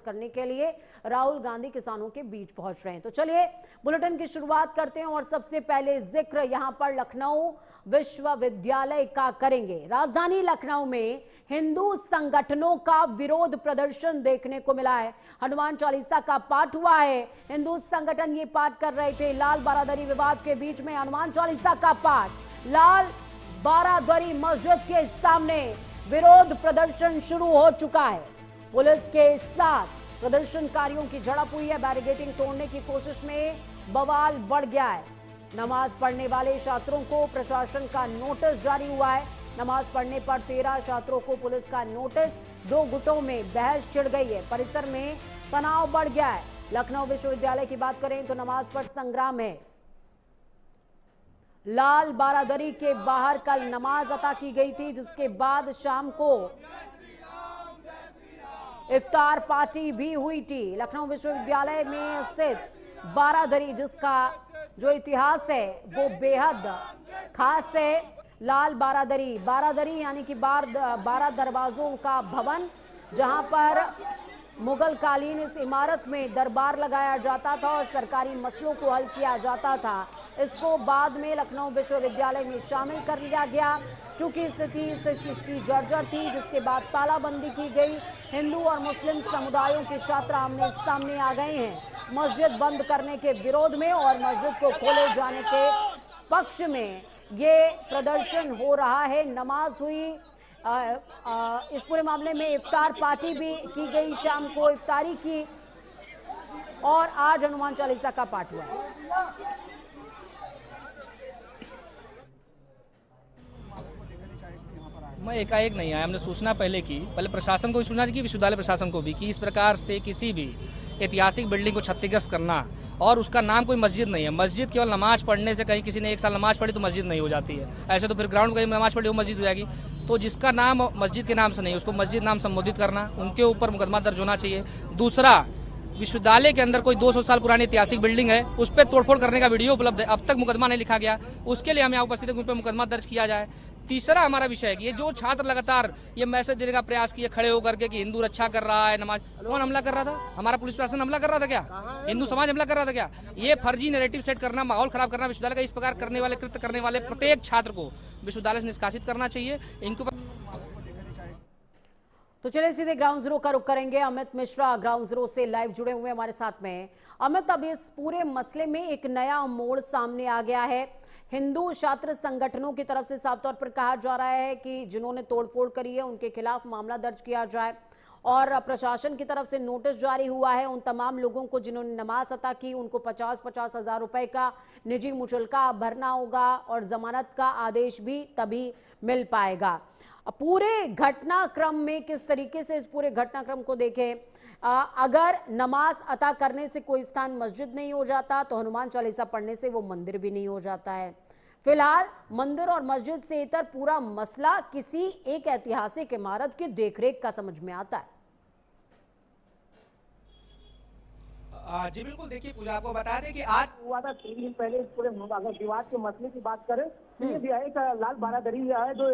कांग्रेस करने के लिए राहुल गांधी किसानों के बीच पहुंच रहे हैं। तो चलिए बुलेटिन की शुरुआत करते हैं और सबसे पहले जिक्र यहां पर लखनऊ विश्वविद्यालय का करेंगे। राजधानी लखनऊ में हिंदू संगठनों का विरोध प्रदर्शन देखने को मिला है। हनुमान चालीसा का पाठ हुआ है। हिंदू संगठन ये पाठ कर रहे थे। लाल बारादरी विवाद के बीच में हनुमान चालीसा का पाठ, लाल बारादरी मस्जिद के सामने विरोध प्रदर्शन शुरू हो चुका है। पुलिस के साथ प्रदर्शनकारियों की झड़प हुई है। बैरिकेडिंग तोड़ने की कोशिश में बवाल बढ़ गया है। नमाज पढ़ने वाले छात्रों को प्रशासन का नोटिस जारी हुआ है। नमाज पढ़ने पर 13 छात्रों को पुलिस का नोटिस। 2 गुटों में बहस छिड़ गई है। परिसर में तनाव बढ़ गया है। लखनऊ विश्वविद्यालय की बात करें तो नमाज पर संग्राम है। लाल बारादरी के बाहर कल नमाज अता की गई थी, जिसके बाद शाम को इफ्तार पार्टी भी हुई थी। लखनऊ विश्वविद्यालय में स्थित बारादरी, जिसका जो इतिहास है वो बेहद खास है। लाल बारादरी यानी कि 12 दरवाजों का भवन, जहां पर मुगल कालीन इस इमारत में दरबार लगाया जाता था और सरकारी मसलों को हल किया जाता था। इसको बाद में लखनऊ विश्वविद्यालय में शामिल कर लिया गया। चूंकि स्थिति इसकी जर्जर थी, जिसके बाद तालाबंदी की गई। हिंदू और मुस्लिम समुदायों के छात्र आमने सामने आ गए हैं मस्जिद बंद करने के विरोध में, और मस्जिद को खोले जाने के पक्ष में ये प्रदर्शन हो रहा है। नमाज हुई। इस पूरे मामले में इफ्तार पार्टी भी की गई, शाम को इफ्तारी की, और आज हनुमान चालीसा का पाठ हुआ। मैं एकाएक नहीं आया, हमने सूचना पहले की, पहले प्रशासन को भी सूचना की, विश्वविद्यालय प्रशासन को भी, कि इस प्रकार से किसी भी ऐतिहासिक बिल्डिंग को क्षतिग्रस्त करना, और उसका नाम कोई मस्जिद नहीं है। मस्जिद केवल नमाज पढ़ने से, कहीं किसी ने 1 साल नमाज पढ़ी तो मस्जिद नहीं हो जाती है। ऐसे तो फिर ग्राउंड कहीं नमाज पढ़ी वो मस्जिद हो जाएगी। तो जिसका नाम मस्जिद के नाम से नहीं, उसको मस्जिद नाम संबोधित करना, उनके ऊपर मुकदमा दर्ज होना चाहिए। दूसरा, विश्वविद्यालय के अंदर कोई 200 साल पुरानी ऐतिहासिक बिल्डिंग है, उस पर तोड़फोड़ करने का वीडियो उपलब्ध है, अब तक मुकदमा नहीं लिखा गया। उसके लिए हम यहाँ उपस्थित हैं, उन पर मुकदमा दर्ज किया जाए। तीसरा हमारा विषय है कि ये जो छात्र लगातार ये मैसेज देने का प्रयास किए खड़े होकर के कि हिंदू रक्षा कर रहा है, नमाज, कौन हमला कर रहा था? हमारा पुलिस प्रशासन हमला कर रहा था क्या? हिंदू समाज हमला कर रहा था क्या? ये फर्जी नैरेटिव सेट करना, माहौल खराब करना विश्वविद्यालय का, इस प्रकार करने वाले, कृत्य करने वाले प्रत्येक छात्र को विश्वविद्यालय से निष्कासित करना चाहिए। इनके ऊपर तो चलिए सीधे ग्राउंड जीरो का रुख करेंगे। अमित मिश्रा ग्राउंड जीरो से लाइव जुड़े हुए हमारे साथ में। अमित, अब इस पूरे मसले में एक नया मोड़ सामने आ गया है। हिंदू छात्र संगठनों की तरफ से साफ तौर पर कहा जा रहा है कि जिन्होंने तोड़फोड़ करी है उनके खिलाफ मामला दर्ज किया जाए, और प्रशासन की तरफ से नोटिस जारी हुआ है उन तमाम लोगों को जिन्होंने नमाज अता की, उनको 50-50 हजार रुपए का निजी मुचलका भरना होगा, और जमानत का आदेश भी तभी मिल पाएगा। पूरे घटनाक्रम में किस तरीके से इस पूरे घटनाक्रम को देखें, अगर नमाज अता करने से कोई स्थान मस्जिद नहीं हो जाता तो हनुमान चालीसा पढ़ने से वो मंदिर भी नहीं हो जाता है। फिलहाल मंदिर और मस्जिद से इतर पूरा मसला किसी एक ऐतिहासिक इमारत की देखरेख का समझ में आता है। जी बिल्कुल, देखिए पूजा, आपको बता दें कि आज हुआ था 3 दिन पहले। इस पूरे अगर विवाद के मसले की बात करें तो ये भी एक लाल बारादरी है जो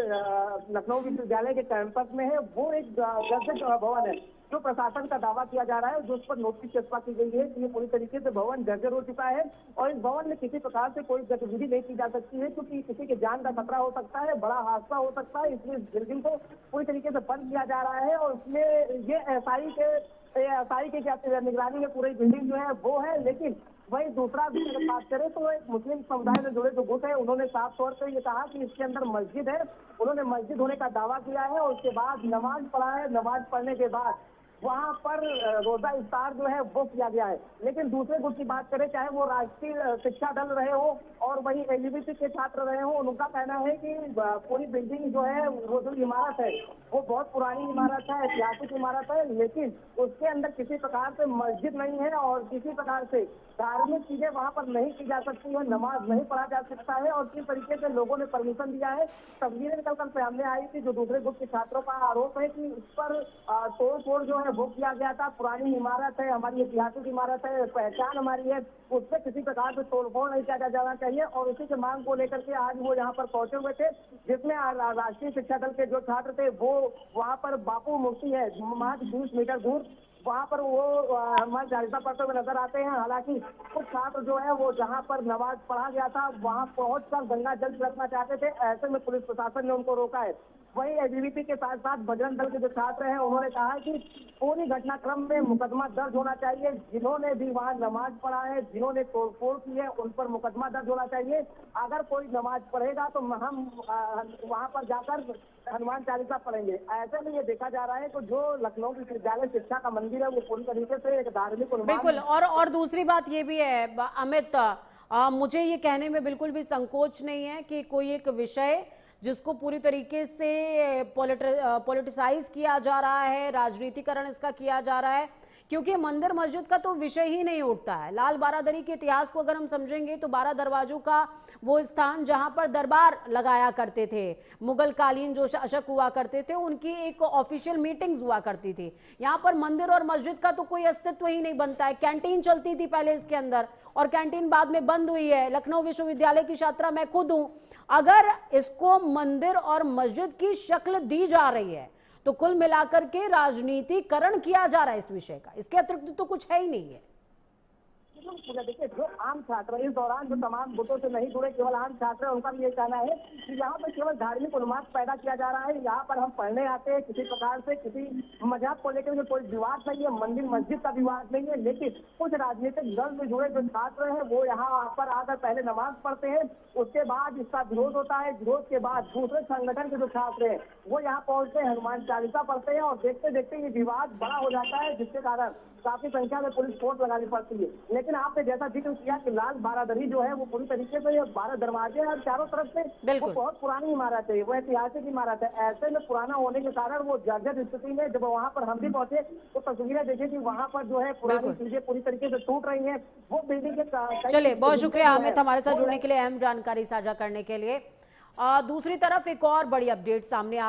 लखनऊ विश्वविद्यालय के कैंपस में है। वो एक जर्जर भवन है जो प्रशासन का दावा किया जा रहा है, जो उस पर नोटिस चस्पा की गई है कि ये पूरी तरीके से भवन जर्जर हो चुका है और इस भवन में किसी प्रकार से कोई गतिविधि नहीं की जा सकती है, क्योंकि किसी के जान का खतरा हो सकता है, बड़ा हादसा हो सकता है। इसलिए इस बिल्डिंग को पूरी तरीके से बंद किया जा रहा है, और उसमें ये एसआई की निगरानी में पूरी बिल्डिंग जो है वो है। लेकिन वही दूसरा भी अगर बात करें तो एक मुस्लिम समुदाय से जुड़े जो गुट है, उन्होंने साफ तौर पर ये कहा कि इसके अंदर मस्जिद है। उन्होंने मस्जिद होने का दावा किया है और उसके बाद नमाज पढ़ा है। नमाज पढ़ने के बाद वहाँ पर रोजा इफ्तार जो है वो किया गया है। लेकिन दूसरे गुट की बात करें, चाहे वो राष्ट्रीय शिक्षा दल रहे हो और वही एलजीबीटी के छात्र रहे हो, उनका कहना है कि पूरी बिल्डिंग जो है, वो जो इमारत है वो बहुत पुरानी इमारत है, ऐतिहासिक इमारत है, लेकिन उसके अंदर किसी प्रकार से मस्जिद नहीं है और किसी प्रकार से धार्मिक चीजें वहाँ पर नहीं की जा सकती है, नमाज नहीं पढ़ा जा सकता है। और किस तरीके से लोगों ने परमिशन दिया है, तस्वीरें निकल कर सामने आई थी। जो दूसरे गुट के छात्रों का आरोप है कि उस पर तोड़ फोड़ जो है वो किया गया था। पुरानी इमारत है, हमारी ऐतिहासिक इमारत है, पहचान हमारी है, उससे किसी प्रकार से तोड़फोड़ नहीं किया जाना चाहिए। और उसी के मांग को लेकर के आज वो यहाँ पर पहुंचे हुए थे, जिसमें राष्ट्रीय शिक्षा दल के जो छात्र थे वो वहाँ पर बापू मूर्ति है, महज 20 मीटर दूर वहाँ पर वो हनुमान चालीसा पढ़ते हुए नजर आते हैं। हालांकि कुछ छात्र जो है वो जहाँ पर नमाज पढ़ा गया था वहाँ पहुंचकर गंगा जल छिड़कना चाहते थे, ऐसे में पुलिस प्रशासन ने उनको रोका है। वहीं एबीवीपी के साथ साथ बजरंग दल के जो छात्र हैं उन्होंने कहा है कि पूरी घटनाक्रम में मुकदमा दर्ज होना चाहिए। जिन्होंने भी वहाँ नमाज पढ़ा है, जिन्होंने तोड़फोड़ की है, उन पर मुकदमा दर्ज होना चाहिए। अगर कोई नमाज पढ़ेगा तो हम वहाँ पर जाकर हनुमान चालीसा पढ़ेंगे। ऐसे में ये देखा जा रहा है कि जो लखनऊ विश्वविद्यालय शिक्षा का मंदिर है वो पूरी तरीके से एक धार्मिक बिल्कुल। और दूसरी बात ये भी है अमित, मुझे ये कहने में बिल्कुल भी संकोच नहीं है कि कोई एक विषय जिसको पूरी तरीके से पॉलिटिसाइज किया जा रहा है, राजनीतिकरण इसका किया जा रहा है, क्योंकि मंदिर मस्जिद का तो विषय ही नहीं उठता है। लाल बारादरी के इतिहास को अगर हम समझेंगे तो 12 दरवाजों का वो स्थान जहां पर दरबार लगाया करते थे, मुगल कालीन जो शासक हुआ करते थे उनकी एक ऑफिशियल मीटिंग्स हुआ करती थी। यहाँ पर मंदिर और मस्जिद का तो कोई अस्तित्व ही नहीं बनता है। कैंटीन चलती थी पहले इसके अंदर और कैंटीन बाद में बंद हुई है। लखनऊ विश्वविद्यालय की छात्रा मैं खुद हूं। अगर इसको मंदिर और मस्जिद की शक्ल दी जा रही है तो कुल मिलाकर के राजनीतिकरण किया जा रहा है इस विषय का, इसके अतिरिक्त तो कुछ है ही नहीं है। देखिए, जो आम छात्र इस दौरान जो तमाम गुटों से नहीं जुड़े केवल आम छात्र हैं, उनका भी ये कहना है कि यहाँ पर केवल धार्मिक उन्माद पैदा किया जा रहा है। यहाँ पर हम पढ़ने आते हैं, किसी प्रकार से किसी मजहब को लेकर कोई विवाद नहीं है, मंदिर मस्जिद का विवाद नहीं है, लेकिन कुछ राजनीतिक दल से जुड़े जो छात्र हैं वो यहाँ पर आकर पहले नमाज पढ़ते हैं, उसके बाद इसका विरोध होता है। विरोध के बाद दूसरे संगठन के जो छात्र हैं वो यहाँ पहुंचते हैं, हनुमान चालीसा पढ़ते हैं और देखते देखते ये विवाद बड़ा हो जाता है, जिसके कारण काफी संख्या में पुलिस फोर्स लगानी पड़ती है। लेकिन आपने जैसा जिक्र किया कि लाल बारादरी जो है वो पूरी तरीके से 12 दरवाजे और चारों तरफ से वो बहुत पुरानी इमारत है, वो ऐतिहासिक इमारत है। ऐसे में पुराना होने के कारण वो जर्जर स्थिति में, जब वहाँ पर हम भी पहुंचे तो तस्वीरें देखे कि वहाँ पर जो है पुरानी चीजें पूरी तरीके से टूट रही है। वो बिल्डिंग के चलिए, बहुत शुक्रिया अमित हमारे साथ जुड़ने के लिए, अहम जानकारी साझा करने के लिए। दूसरी तरफ एक और बड़ी अपडेट सामने आ